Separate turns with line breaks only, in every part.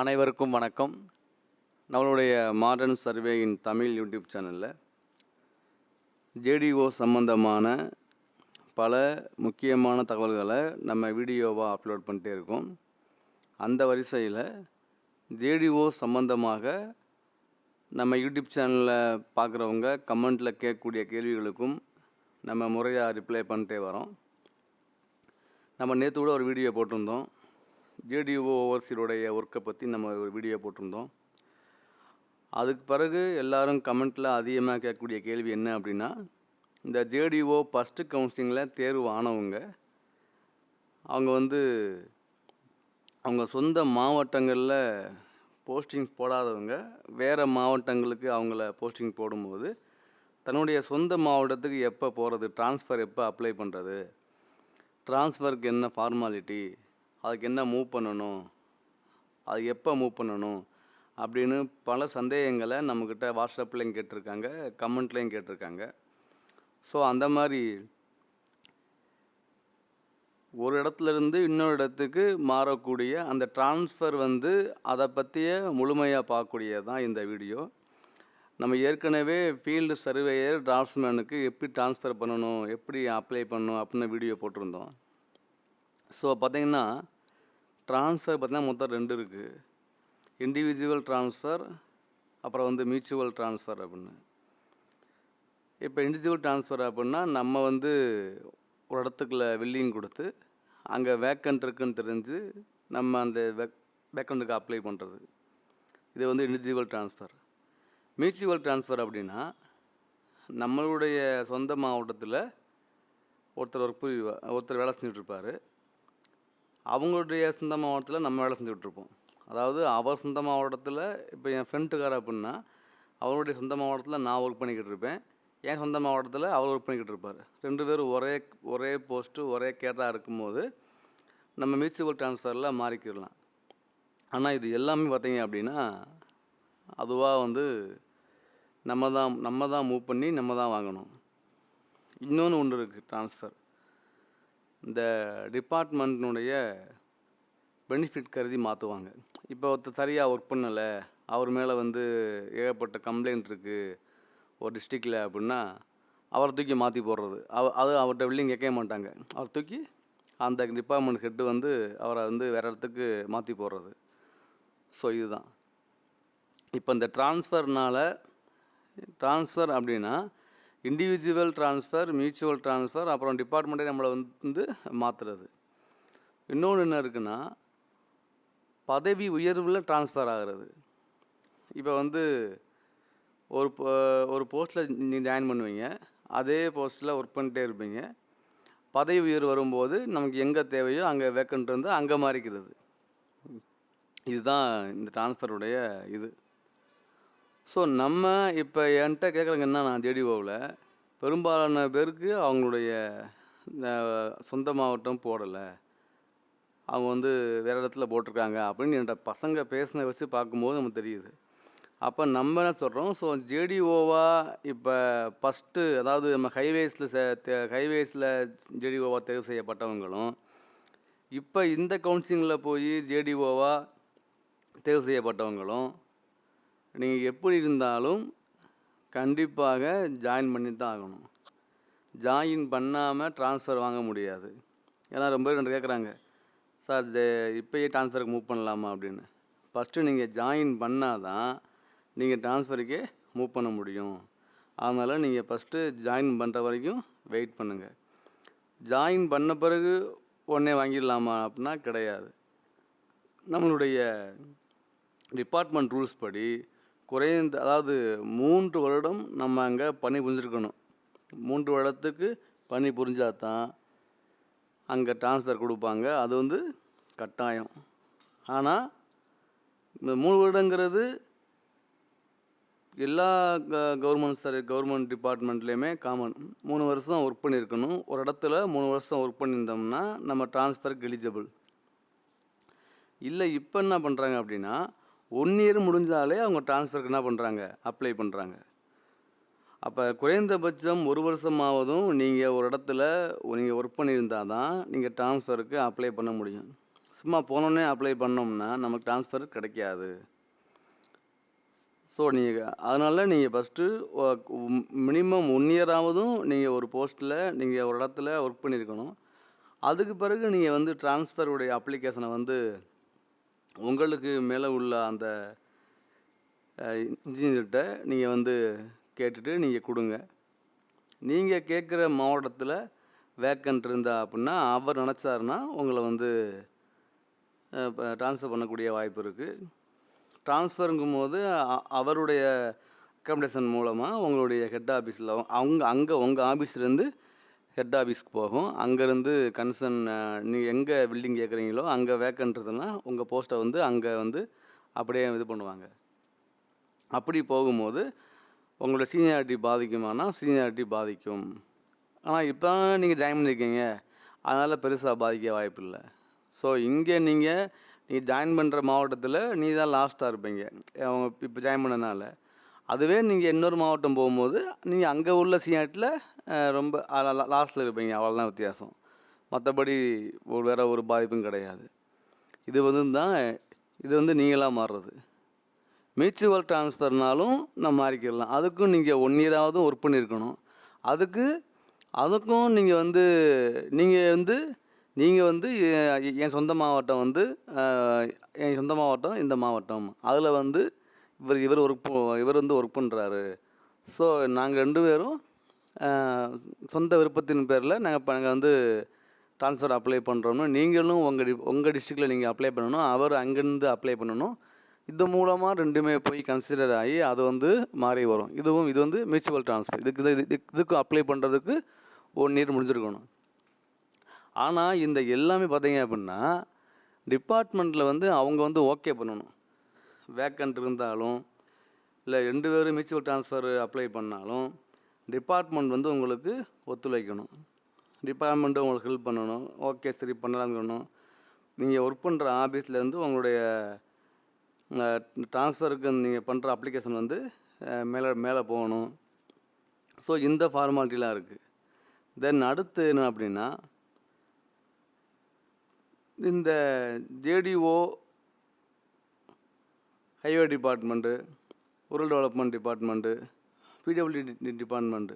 அனைவருக்கும் வணக்கம். நம்மளுடைய மாடர்ன் சர்வே இன் தமிழ் யூடியூப் சேனலில் ஜேடிஓ சம்பந்தமான பல முக்கியமான தகவல்களை நம்ம வீடியோவாக அப்லோட் பண்ணிட்டே இருக்கோம். அந்த வரிசையில் ஜேடிஓ சம்பந்தமாக நம்ம யூடியூப் சேனலில் பார்க்குறவங்க கமெண்ட்டில் கேட்கக்கூடிய கேள்விகளுக்கும் நம்ம முறையாக ரிப்ளை பண்ணிட்டே வரோம். நம்ம நேற்று கூட ஒரு வீடியோ போட்டிருந்தோம். ஜேடிஓ ஓவர்சீருடைய ஒர்க்கை பற்றி நம்ம ஒரு வீடியோ போட்டிருந்தோம். அதுக்கு பிறகு எல்லோரும் கமெண்ட்டில் அதிகமாக கேட்கக்கூடிய கேள்வி என்ன அப்படின்னா, இந்த ஜேடிஓ ஃபஸ்ட்டு கவுன்சிலிங்கில் தேர்வு ஆனவங்க அவங்க அவங்க சொந்த மாவட்டங்களில் போஸ்டிங் போடாதவங்க வேறு மாவட்டங்களுக்கு அவங்கள போஸ்டிங் போடும்போது தன்னுடைய சொந்த மாவட்டத்துக்கு எப்போ போகிறது, ட்ரான்ஸ்ஃபர் எப்போ அப்ளை பண்ணுறது, ட்ரான்ஸ்ஃபருக்கு என்ன ஃபார்மாலிட்டி, அதுக்கு என்ன மூவ் பண்ணணும், அது எப்போ மூவ் பண்ணணும் அப்படின்னு பல சந்தேகங்களை நம்மக்கிட்ட வாட்ஸ்அப்லேயும் கேட்டிருக்காங்க, கமெண்ட்லேயும் கேட்டிருக்காங்க. ஸோ அந்த மாதிரி ஒரு இடத்துலேருந்து இன்னொரு இடத்துக்கு மாறக்கூடிய அந்த ட்ரான்ஸ்ஃபர் அதை பற்றிய முழுமையாக பார்க்கக்கூடியது தான் இந்த வீடியோ. நம்ம ஏற்கனவே ஃபீல்டு சர்வேயர் டிராஃப்ட்ஸ்மேனுக்கு எப்படி ட்ரான்ஸ்ஃபர் பண்ணணும், எப்படி அப்ளை பண்ணணும் அப்படின்னு வீடியோ போட்டிருந்தோம். ஸோ பார்த்திங்கன்னா ட்ரான்ஸ்ஃபர் பார்த்திங்கன்னா மொத்தம் 2 இருக்குது. இண்டிவிஜுவல் ட்ரான்ஸ்ஃபர், அப்புறம் மியூச்சுவல் ட்ரான்ஸ்ஃபர் அப்படின்னு. இப்போ இண்டிவிஜுவல் ட்ரான்ஸ்ஃபர் அப்படின்னா நம்ம ஒரு இடத்துக்குள்ள வில்லிங் கொடுத்து அங்கே வேக்கண்ட் இருக்குன்னு தெரிஞ்சு நம்ம அந்த வேக்கண்ட்டுக்கு அப்ளை பண்ணுறது. இது இண்டிவிஜுவல் ட்ரான்ஸ்ஃபர். மியூச்சுவல் ட்ரான்ஸ்ஃபர் அப்படின்னா நம்மளுடைய சொந்த மாவட்டத்தில் ஒருத்தர் வேலை செஞ்சுட்ருப்பார். அவங்களுடைய சொந்த மாவட்டத்தில் நம்ம வேலை செஞ்சுட்ருப்போம். அதாவது அவர் சொந்த மாவட்டத்தில் இப்போ என் ஃப்ரெண்டுக்கார் அப்படின்னா அவருடைய சொந்த மாவட்டத்தில் நான் ஒர்க் பண்ணிக்கிட்டு இருப்பேன், என் சொந்த மாவட்டத்தில் அவர் ஒர்க் பண்ணிக்கிட்டு இருப்பார். 2 பேரும் ஒரே போஸ்ட்டு ஒரே கேட்டராக இருக்கும்போது நம்ம மியூச்சுவல் ட்ரான்ஸ்ஃபரில் மாறிக்கிடலாம். ஆனால் இது எல்லாமே பார்த்தீங்க அப்படின்னா அதுவாக நம்ம தான் மூவ் பண்ணி நம்ம தான் வாங்கணும். இன்னொன்று இருக்குது ட்ரான்ஸ்ஃபர். இந்த டிபார்ட்மெண்ட்னுடைய பெனிஃபிட் கருதி மாற்றுவாங்க. இப்போ ஒருத்தர் சரியாக ஒர்க் பண்ணலை, அவர் மேலே ஏகப்பட்ட கம்ப்ளைண்ட் இருக்குது ஒரு டிஸ்ட்ரிக்டில் அப்படின்னா அவரை தூக்கி மாற்றி போடுறது. அவர்கிட்ட வில்லிங் கேட்க மாட்டாங்க. அவர் தூக்கி அந்த டிபார்ட்மெண்ட் ஹெட்டு அவரை வேறு இடத்துக்கு மாற்றி போடுறது. ஸோ இதுதான் இப்போ இந்த ட்ரான்ஸ்ஃபர் அப்படின்னா இண்டிவிஜுவல் ட்ரான்ஸ்ஃபர், மியூச்சுவல் ட்ரான்ஸ்ஃபர், அப்புறம் டிபார்ட்மெண்ட்டே நம்மளை மாற்றுறது. இன்னொன்று என்ன இருக்குன்னா பதவி உயர்வில் ட்ரான்ஸ்ஃபர் ஆகிறது. இப்போ ஒரு போஸ்ட்டில் நீங்கள் ஜாயின் பண்ணுவீங்க, அதே போஸ்ட்டில் ஒர்க் பண்ணிட்டே இருப்பீங்க. பதவி உயர்வு வரும்போது நமக்கு எங்கே தேவையோ அங்கே வேக்கண்ட் அங்கே மாறிக்கிறது. இதுதான் இந்த ட்ரான்ஸ்ஃபருடைய இது. ஸோ நம்ம இப்போ என்கிட்ட கேட்குறவங்க என்னன்னா, ஜேடிஓவில் பெரும்பாலான பேருக்கு அவங்களுடைய சொந்த மாவட்டம் போடலை, அவங்க வேறு இடத்துல போட்டிருக்காங்க அப்படின்னு என்கிட்ட பசங்க பேசின வச்சு பார்க்கும்போது நமக்கு தெரியுது. அப்போ நம்ம என்ன சொல்கிறோம், ஸோ ஜேடிஓவாக இப்போ ஃபஸ்ட்டு அதாவது நம்ம ஹைவேஸில் ஜேடிஓவாக தேர்வு செய்யப்பட்டவங்களும் இப்போ இந்த கவுன்சிலிங்கில் போய் ஜேடிஓவாக தேர்வு செய்யப்பட்டவங்களும் நீங்கள் எப்படி இருந்தாலும் கண்டிப்பாக ஜாயின் பண்ணி தான் ஆகணும். ஜாயின் பண்ணாமல் ட்ரான்ஸ்ஃபர் வாங்க முடியாது. ஏன்னா ரொம்ப பேர் கேட்குறாங்க, சார் இப்போயே ட்ரான்ஸ்ஃபருக்கு மூவ் பண்ணலாமா அப்படின்னு. ஃபஸ்ட்டு நீங்கள் ஜாயின் பண்ணால் தான் நீங்கள் ட்ரான்ஸ்ஃபருக்கே மூவ் பண்ண முடியும். அதனால் நீங்கள் ஃபஸ்ட்டு ஜாயின் பண்ணுற வரைக்கும் வெயிட் பண்ணுங்கள். ஜாயின் பண்ண பிறகு உடனே வாங்கிடலாமா அப்படின்னா கிடையாது. நம்மளுடைய டிபார்ட்மெண்ட் ரூல்ஸ் படி அதாவது 3 வருடம் நம்ம அங்கே பணி புரிஞ்சிருக்கணும். 3 வருடத்துக்கு பணி புரிஞ்சால் தான் அங்கே ட்ரான்ஸ்ஃபர் கொடுப்பாங்க. அது கட்டாயம். ஆனால் இந்த 3 வருடங்கிறது எல்லா கவர்மெண்ட் டிபார்ட்மெண்ட்லேயுமே காமன். 3 வருஷம் ஒர்க் பண்ணியிருக்கணும். ஒரு இடத்துல 3 வருஷம் ஒர்க் பண்ணியிருந்தோம்னா நம்ம ட்ரான்ஸ்ஃபருக்கு எலிஜிபிள். இல்லை இப்போ என்ன பண்ணுறாங்க அப்படின்னா 1 இயர் முடிஞ்சாலே அவங்க ட்ரான்ஸ்ஃபருக்கு என்ன பண்ணுறாங்க, அப்ளை பண்ணுறாங்க. அப்போ குறைந்தபட்சம் 1 வருஷமாவதும் நீங்கள் ஒரு இடத்துல நீங்கள் ஒர்க் பண்ணியிருந்தால் தான் நீங்கள் ட்ரான்ஸ்ஃபருக்கு அப்ளை பண்ண முடியும். சும்மா போனோடனே அப்ளை பண்ணோம்னா நமக்கு ட்ரான்ஸ்ஃபர் கிடைக்காது. ஸோ நீங்கள் அதனால் நீங்கள் ஃபஸ்ட்டு மினிமம் 1 இயராவதும் நீங்கள் ஒரு போஸ்ட்டில் நீங்கள் ஒரு இடத்துல ஒர்க் பண்ணியிருக்கணும். அதுக்கு பிறகு நீங்கள் வந்து ட்ரான்ஸ்ஃபருடைய அப்ளிகேஷனை வந்து உங்களுக்கு மேலே உள்ள அந்த இன்ஜினியர்கிட்ட நீங்கள் வந்து கேட்டுட்டு நீங்கள் கொடுங்க. நீங்கள் கேட்குற மாவட்டத்தில் வேக்கன்ட் இருந்தா அப்படின்னா அவர் நினச்சாருன்னா உங்களை வந்து இப்போ ட்ரான்ஸ்ஃபர் பண்ணக்கூடிய வாய்ப்பு இருக்குது. ட்ரான்ஸ்ஃபருங்கும் போது அவருடைய அக்காமடேஷன் மூலமாக உங்களுடைய ஹெட் ஆஃபீஸில் அங்கே உங்கள் ஆஃபீஸ்லேருந்து ஹெட் ஆஃபீஸ்க்கு போகும். அங்கேருந்து கன்சர்ன் நீங்கள் எங்கே பில்டிங் கேட்குறீங்களோ அங்கே வேக்கன்ட்றதுன்னா உங்கள் போஸ்ட்டை வந்து அங்கே வந்து அப்படியே இது பண்ணுவாங்க. அப்படி போகும்போது உங்களோட சீனியாரிட்டி பாதிக்குமானா சீனியாரிட்டி பாதிக்கும். ஆனால் இப்போ நீங்கள் ஜாயின் பண்ணியிருக்கீங்க, அதனால் பெருசாக பாதிக்க வாய்ப்பு இல்லை. ஸோ இங்கே நீங்கள் ஜாயின் பண்ணுற மாவட்டத்தில் தான் லாஸ்ட்டாக இருப்பீங்க அவங்க இப்போ ஜாயின் பண்ணனால. அதுவே நீங்கள் இன்னொரு மாவட்டம் போகும்போது நீங்கள் அங்கே உள்ள சீனியாரிட்டியில் ரொம்ப லாஸ்ட்டில் இருப்பீங்க. அவ்வளோதான் வித்தியாசம். மற்றபடி வேறு ஒரு பாதிப்பும் கிடையாது. இது வந்து நீங்களாக மாறுறது. மியூச்சுவல் ட்ரான்ஸ்ஃபர்னாலும் நம்ம மாறிக்கிடலாம். அதுக்கும் நீங்கள் 1 இயராவது ஒர்க் பண்ணியிருக்கணும். அதுக்கும் நீங்கள் வந்து என் சொந்த மாவட்டம் இந்த மாவட்டம், அதில் வந்து இவர் ஒர்க் பண்ணுறாரு. ஸோ நாங்கள் 2 பேரும் சொந்த விருப்பத்தின் பேரில் நாங்கள் வந்து ட்ரான்ஸ்ஃபர் அப்ளை பண்ணுறோம்னு நீங்களும் உங்கள் டிஸ்ட்ரிக்டில் நீங்கள் அப்ளை பண்ணணும், அவர் அங்கேருந்து அப்ளை பண்ணணும். இது மூலமாக 2மே போய் கன்சிடர் ஆகி அது வந்து மாறி வரும். இது வந்து மியூச்சுவல் ட்ரான்ஸ்ஃபர். இதுக்கு அப்ளை பண்ணுறதுக்கு 1 இயர் முடிஞ்சிருக்கணும். ஆனால் இந்த எல்லாமே பார்த்தீங்க அப்படின்னா டிபார்ட்மெண்ட்டில் வந்து அவங்க வந்து ஓகே பண்ணணும். வேக்கன்ட் இருந்தாலும் இல்லை 2 பேரும் மியூச்சுவல் ட்ரான்ஸ்ஃபர் அப்ளை பண்ணாலும் டிபார்ட்மெண்ட் வந்து உங்களுக்கு ஒத்துழைக்கணும். டிபார்ட்மெண்ட்டு உங்களுக்கு ஹெல்ப் பண்ணணும். ஓகே சரி பண்ணலாங்கணும். நீங்கள் ஒர்க் பண்ணுற ஆஃபீஸ்லேருந்து உங்களுடைய ட்ரான்ஸ்ஃபருக்கு நீங்கள் பண்ணுற அப்ளிகேஷன் வந்து மேலே போகணும். ஸோ இந்த ஃபார்மாலிட்டிலாம் இருக்குது. தென் அடுத்து என்ன அப்படின்னா இந்த JDO, highway department, rural development department, PWD department,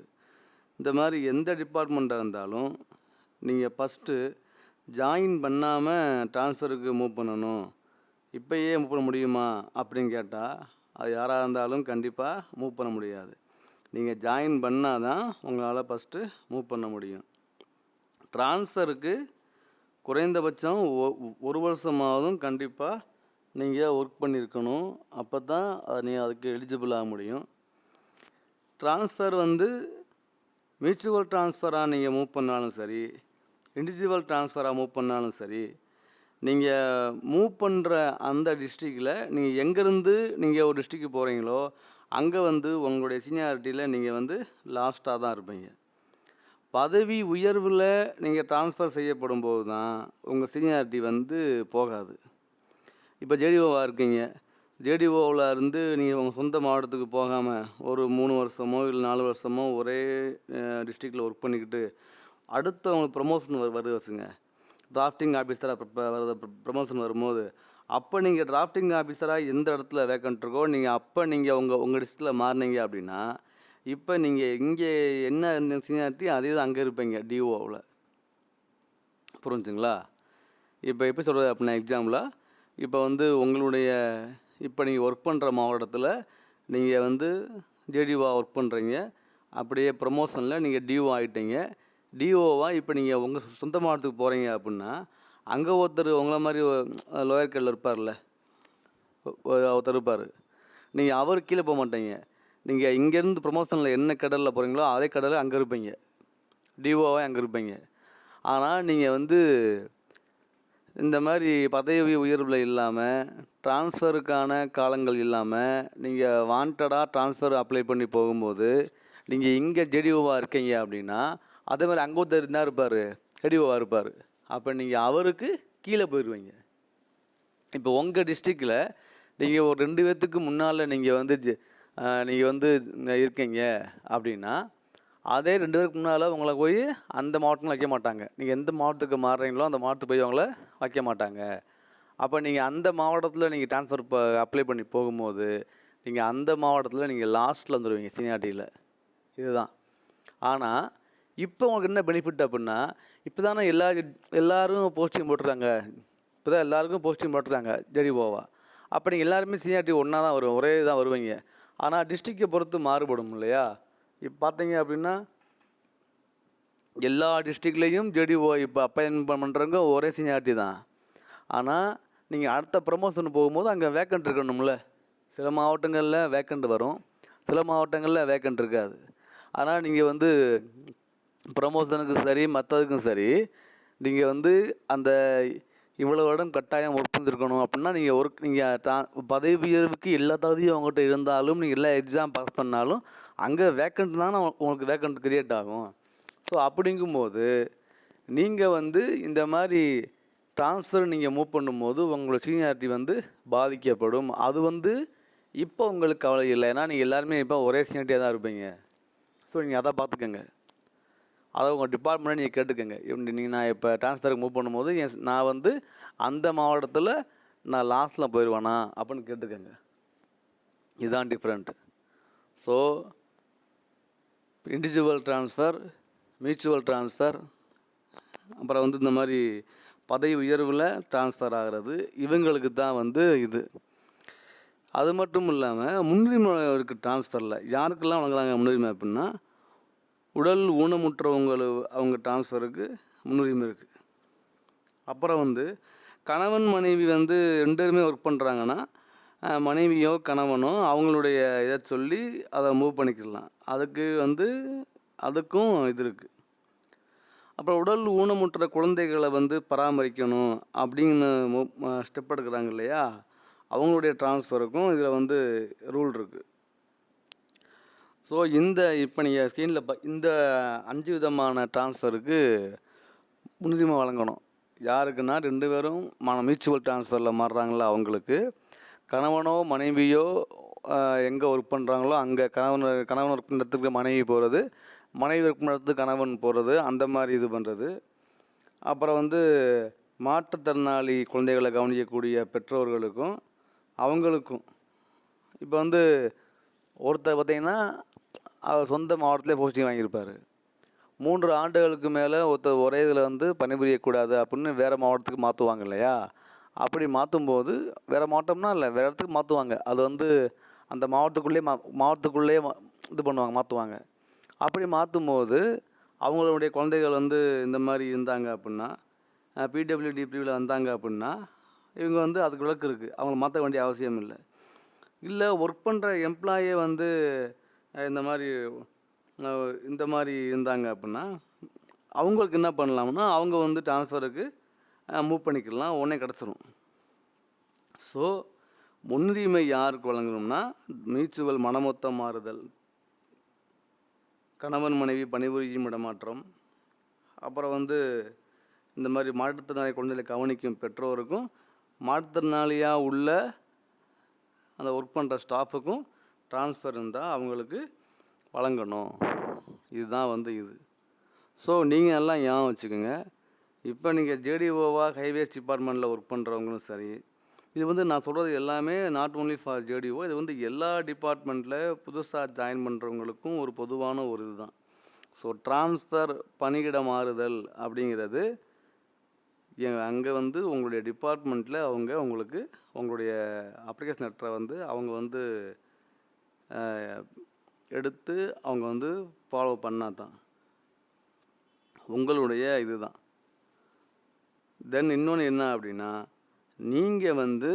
இந்த மாதிரி எந்த டிபார்ட்மெண்ட்டாக இருந்தாலும் நீங்கள் ஃபஸ்ட்டு ஜாயின் பண்ணாமல் ட்ரான்ஸ்ஃபருக்கு மூவ் பண்ணணும். இப்போயே மூவ் பண்ண முடியுமா அப்படின்னு கேட்டால் அது யாராக இருந்தாலும் கண்டிப்பாக மூவ் பண்ண முடியாது. நீங்கள் ஜாயின் பண்ணால் தான் உங்களால் ஃபஸ்ட்டு மூவ் பண்ண முடியும். ட்ரான்ஸ்ஃபருக்கு குறைந்தபட்சம் 1 வருஷமாவதும் கண்டிப்பாக நீங்கள் ஒர்க் பண்ணியிருக்கணும். அப்போ தான் நீங்கள் அதுக்கு எலிஜிபிள் ஆக முடியும். ட்ரான்ஸ்ஃபர் வந்து மியூச்சுவல் ட்ரான்ஸ்ஃபராக நீங்கள் மூவ் பண்ணாலும் சரி, இண்டிவிஜுவல் ட்ரான்ஸ்ஃபராக மூவ் பண்ணாலும் சரி, நீங்கள் மூவ் பண்ணுற அந்த டிஸ்ட்ரிக்டில் நீங்கள் எங்கேருந்து நீங்கள் ஒரு டிஸ்ட்ரிக்கு போகிறீங்களோ அங்கே வந்து உங்களுடைய சீனியாரிட்டியில் நீங்கள் வந்து லாஸ்ட்டாக தான் இருப்பீங்க. பதவி உயர்வில் நீங்கள் ட்ரான்ஸ்ஃபர் செய்யப்படும் போது தான் உங்கள் சீனியாரிட்டி வந்து போகாது. இப்போ ஜேடிஓவாக இருக்கீங்க, ஜேடிஓவில் இருந்து நீங்கள் உங்கள் சொந்த மாவட்டத்துக்கு போகாமல் ஒரு 3 வருஷமோ இல்லை 4 வருஷமோ ஒரே டிஸ்ட்ரிக்டில் ஒர்க் பண்ணிக்கிட்டு அடுத்து அவங்களுக்கு ப்ரமோஷன் வருது வச்சுங்க. டிராஃப்டிங் ஆஃபீஸராக ப்ரமோஷன் வரும்போது அப்போ நீங்கள் டிராஃப்டிங் ஆஃபீஸராக எந்த இடத்துல வேக்கன்ட் இருக்கோ நீங்கள் உங்கள் டிஸ்ட்ரிக்டில் மாறினீங்க அப்படின்னா இப்போ நீங்கள் இங்கே என்ன சீனியாரிட்டி அதே தான் அங்கே இருப்பீங்க டிஓவில். புரிஞ்சுங்களா? இப்போ எப்படி சொல்கிறது அப்படின்னா எக்ஸாம்பிளாக இப்போ வந்து உங்களுடைய இப்போ நீங்கள் ஒர்க் பண்ணுற மாவட்டத்தில் நீங்கள் வந்து ஜேடிஓவாக ஒர்க் பண்ணுறீங்க. அப்படியே ப்ரமோஷனில் நீங்கள் டிஓ ஆகிட்டீங்க. டிஓவாக இப்போ நீங்கள் உங்கள் சொந்த மாவட்டத்துக்கு போகிறீங்க அப்படின்னா அங்கே ஒருத்தர் உங்களை மாதிரி லோயர் கேடில் இருப்பார்ல, ஒருத்தர் இருப்பார். நீங்கள் அவர் கீழே போக மாட்டீங்க. நீங்கள் இங்கேருந்து ப்ரமோஷனில் என்ன கடலில் போகிறீங்களோ அதே கடலில் அங்கே இருப்பீங்க, டிஓவாக அங்கே இருப்பீங்க. ஆனால் நீங்கள் வந்து இந்த மாதிரி பதவி உயர்வில் இல்லாமல் ட்ரான்ஸ்ஃபருக்கான காலங்கள் இல்லாமல் நீங்கள் வாண்டடாக ட்ரான்ஸ்ஃபர் அப்ளை பண்ணி போகும்போது நீங்கள் இங்கே ஜேடிஓவாக இருக்கீங்க அப்படின்னா அதே மாதிரி அங்கே ஒருத்தர் என்ன இருப்பார், ஹெடிஓவாக இருப்பார். அப்போ நீங்கள் அவருக்கு கீழே போயிடுவீங்க. இப்போ உங்கள் டிஸ்ட்ரிக்டில் நீங்கள் ஒரு 2 பேர்த்துக்கு முன்னால் நீங்கள் வந்து இருக்கீங்க அப்படின்னா அதே 2 பேருக்கு முன்னால் உங்களை போய் அந்த மாவட்டத்தில் வைக்க மாட்டாங்க. நீங்கள் எந்த மாவட்டத்துக்கு மாறுறீங்களோ அந்த மாவட்டத்துக்கு போய் அவங்கள வைக்க மாட்டாங்க. அப்போ நீங்கள் அந்த மாவட்டத்தில் நீங்கள் ட்ரான்ஸ்ஃபர் அப்ளை பண்ணி போகும்போது நீங்கள் அந்த மாவட்டத்தில் நீங்கள் லாஸ்ட்டில் வந்துடுவீங்க சீனியாரிட்டியில். இதுதான். ஆனால் இப்போ உங்களுக்கு என்ன பெனிஃபிட் அப்படின்னா, இப்போ தானே எல்லோரும் போஸ்டிங் போட்டுருக்காங்க. இப்போ தான் எல்லாருக்கும் போஸ்டிங் போட்டுருக்காங்க ஜெடிஓவா. அப்போ நீங்கள் எல்லாருமே சீனியாரிட்டி ஒன்றா தான் வரும், ஒரே தான் வருவீங்க. ஆனால் டிஸ்ட்ரிக்டை பொறுத்து மாறுபடும் இல்லையா? இப்போ பார்த்தீங்க அப்படின்னா எல்லா டிஸ்ட்ரிக்ட்லேயும் ஜெடிஓ இப்போ அப்பாயின்மெண்ட் பண்ணுறவங்க ஒரே சீனியாரிட்டி தான். ஆனால் நீங்கள் அடுத்த ப்ரமோஷன் போகும்போது அங்கே வேக்கண்ட் இருக்கணும்ல. சில மாவட்டங்களில் வேக்கண்ட் வரும், சில மாவட்டங்களில் வேக்கண்ட் இருக்காது. ஆனால் நீங்கள் வந்து ப்ரமோஷனுக்கும் சரி மற்றதுக்கும் சரி நீங்கள் வந்து அந்த இவ்வளோ வருடம் கட்டாயம் ஒர்க் பண்ணிருக்கணும் அப்படின்னா நீங்கள் பதவி உயர்வுக்கு எல்லா தகுதியும் அவங்ககிட்ட இருந்தாலும் நீங்கள் எல்லா எக்ஸாம் பாஸ் பண்ணாலும் அங்கே வேக்கண்ட் தானே உங்களுக்கு வேக்கண்ட் க்ரியேட் ஆகும். ஸோ அப்படிங்கும்போது நீங்கள் வந்து இந்த மாதிரி ட்ரான்ஸ்ஃபர் நீங்கள் மூவ் பண்ணும்போது உங்களோட சீனியாரிட்டி வந்து பாதிக்கப்படும். அது வந்து இப்போ உங்களுக்கு கவலை இல்லை, ஏன்னா நீங்கள் எல்லாருமே இப்போ ஒரே சீனியாரிட்டியாக தான் இருப்பீங்க. ஸோ நீங்கள் அதை பார்த்துக்கங்க. அதை உங்கள் டிபார்ட்மெண்ட்டை நீங்கள் கேட்டுக்கோங்க. நான் இப்போ ட்ரான்ஸ்ஃபருக்கு மூவ் பண்ணும்போது நான் வந்து அந்த மாவட்டத்தில் நான் லாஸ்ட்டில் போயிடுவேனா அப்படின்னு கேட்டுக்கோங்க. இதுதான் different. So individual transfer, mutual transfer, அப்புறம் வந்து இந்த மாதிரி பதவி உயர்வில் ட்ரான்ஸ்ஃபர் ஆகிறது இவங்களுக்கு தான் வந்து இது. அது மட்டும் இல்லாமல் முன்னுரிமை இருக்குது ட்ரான்ஸ்ஃபரில். யாருக்கெல்லாம் வழங்குறாங்க முன்னுரிமை அப்படின்னா, உடல் அவங்க ட்ரான்ஸ்ஃபருக்கு முன்னுரிமை இருக்குது. அப்புறம் வந்து கணவன் மனைவி வந்து 2 பேருமே ஒர்க் பண்ணுறாங்கன்னா மனைவியோ கணவனோ அவங்களுடைய இதை சொல்லி அதை மூவ் பண்ணிக்கலாம். அதுக்கும் இது இருக்குது. அப்புறம் உடல் ஊனமுற்ற குழந்தைகளை வந்து பராமரிக்கணும் அப்படின்னு ஸ்டெப் எடுக்கிறாங்க இல்லையா, அவங்களுடைய ட்ரான்ஸ்ஃபருக்கும் இதில் வந்து ரூல் இருக்குது. ஸோ இப்போ நீங்கள் ஸ்க்ரீனில் இந்த 5 விதமான ட்ரான்ஸ்ஃபருக்கு முன்னுரிமை வழங்கணும். யாருக்குன்னா 2 பேரும் மியூச்சுவல் ட்ரான்ஸ்ஃபரில் மாறுறாங்களோ அவங்களுக்கு, கணவனோ மனைவியோ எங்கே ஒர்க் பண்ணுறாங்களோ அங்கே கணவன் ஒர்க் பண்ணுறதுக்கு மனைவி போகிறது, மனைவி ஒர்க் பண்ணுறதுக்கு கணவன் போகிறது, அந்த மாதிரி இது பண்ணுறது. அப்புறம் வந்து மாற்றுத்திறனாளி குழந்தைகளை கவனிக்கக்கூடிய பெற்றோர்களுக்கும் அவங்களுக்கும் இப்போ வந்து ஒருத்தர் பார்த்திங்கன்னா அவர் சொந்த மாவட்டத்திலே போஸ்டிங் வாங்கியிருப்பார். 3 ஆண்டுகளுக்கு மேலே ஒருத்தர் ஒரே இதில் வந்து பணிபுரியக்கூடாது அப்படின்னு வேறு மாவட்டத்துக்கு மாற்றுவாங்க இல்லையா. அப்படி மாற்றும்போது வேறு மாவட்டம்னா இல்லை, வேறு இடத்துக்கு மாற்றுவாங்க. அது வந்து அந்த மாவட்டத்துக்குள்ளேயே இது பண்ணுவாங்க, மாற்றுவாங்க. அப்படி மாற்றும்போது அவங்களுடைய குழந்தைகள் வந்து இந்த மாதிரி இருந்தாங்க அப்படின்னா, பிடபிள்யூடி பிரிவில் வந்தாங்க அப்படின்னா இவங்க வந்து அதுக்கு விலக்கு இருக்குது, அவங்கள மாற்ற வேண்டிய அவசியம் இல்லை. இல்லை ஒர்க் பண்ணுற எம்ப்ளாயே வந்து இந்த மாதிரி இருந்தாங்க அப்படின்னா அவங்களுக்கு என்ன பண்ணலாம்னா அவங்க வந்து ட்ரான்ஸ்ஃபருக்கு மூவ் பண்ணிக்கலாம், உடனே கிடச்சிரும். ஸோ முன்னுரிமை யாருக்கு வழங்கணும்னா மியூச்சுவல் மனமொத்த மாறுதல், கணவன் மனைவி பணிபுரியும் இடமாற்றம், அப்புறம் வந்து இந்த மாதிரி மாற்றுத்திறனாளி குழந்தைகளை கவனிக்கும் பெற்றோருக்கும் மாற்றுத்திறனாளியாக உள்ள அந்த ஒர்க் பண்ணுற ஸ்டாஃபுக்கும் ட்ரான்ஸ்ஃபர் இருந்தால் அவங்களுக்கு வழங்கணும். இதுதான் வந்து இது. ஸோ நீங்கள் எல்லாம் ஞாபகம் வச்சுக்கோங்க. இப்போ நீங்கள் ஜேடிஓவாக ஹைவேஸ் டிபார்ட்மெண்ட்டில் ஒர்க் பண்ணுறவங்களும் சரி, இது வந்து நான் சொல்கிறது எல்லாமே நாட் ஓன்லி ஃபார் ஜேடிஓ, இது வந்து எல்லா டிபார்ட்மெண்ட்டில் புதுசாக ஜாயின் பண்ணுறவங்களுக்கும் ஒரு பொதுவான ஒரு இது தான். ஸோ ட்ரான்ஸ்ஃபர் பணியிட மாறுதல் அப்படிங்கிறது அங்கே வந்து உங்களுடைய டிபார்ட்மெண்ட்டில் உங்களுக்கு உங்களுடைய அப்ளிகேஷன் லெட்டரை வந்து அவங்க வந்து எடுத்து அவங்க வந்து ஃபாலோ பண்ணால் தான் உங்களுடைய இது தான். தென் இன்னொன்று என்ன அப்படின்னா, நீங்கள் வந்து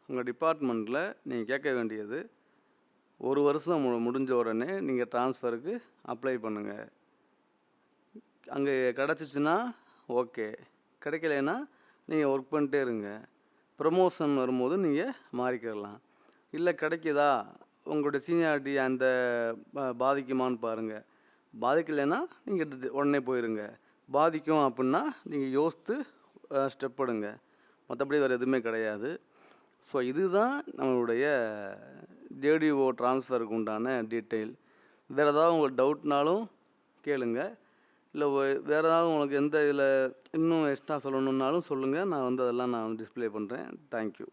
உங்கள் டிபார்ட்மெண்ட்டில் நீங்கள் கேட்க வேண்டியது, 1 வருஷம் முடிஞ்ச உடனே நீங்கள் ட்ரான்ஸ்ஃபருக்கு அப்ளை பண்ணுங்கள். அங்கே கிடச்சிச்சின்னா ஓகே, கிடைக்கலைன்னா நீங்கள் ஒர்க் பண்ணிட்டே இருங்க. ப்ரமோஷன் வரும்போது நீங்கள் மாறிக்கிடலாம். இல்லை கிடைக்குதா, உங்களுடைய சீனியாரிட்டி அந்த பாதிக்குமான்னு பாருங்கள். பாதிக்கலைன்னா நீங்கள் உடனே போயிருங்க. பாதிக்கும் அப்படின்னா நீங்கள் யோசித்து ஸ்டெப் எடுங்க. மற்றபடி வேறு எதுவுமே கிடையாது. ஸோ இதுதான் நம்மளுடைய ஜேடிஓ ட்ரான்ஸ்ஃபருக்கு உண்டான டீட்டெயில். வேறு ஏதாவது உங்களுக்கு டவுட்னாலும் கேளுங்க. இல்லை வேறு ஏதாவது உங்களுக்கு எந்த இதில் இன்னும் எக்ஸ்ட்ரா சொல்லணுன்னாலும் சொல்லுங்கள். நான் வந்து அதெல்லாம் நான் டிஸ்ப்ளே பண்ணுறேன். தேங்க்யூ.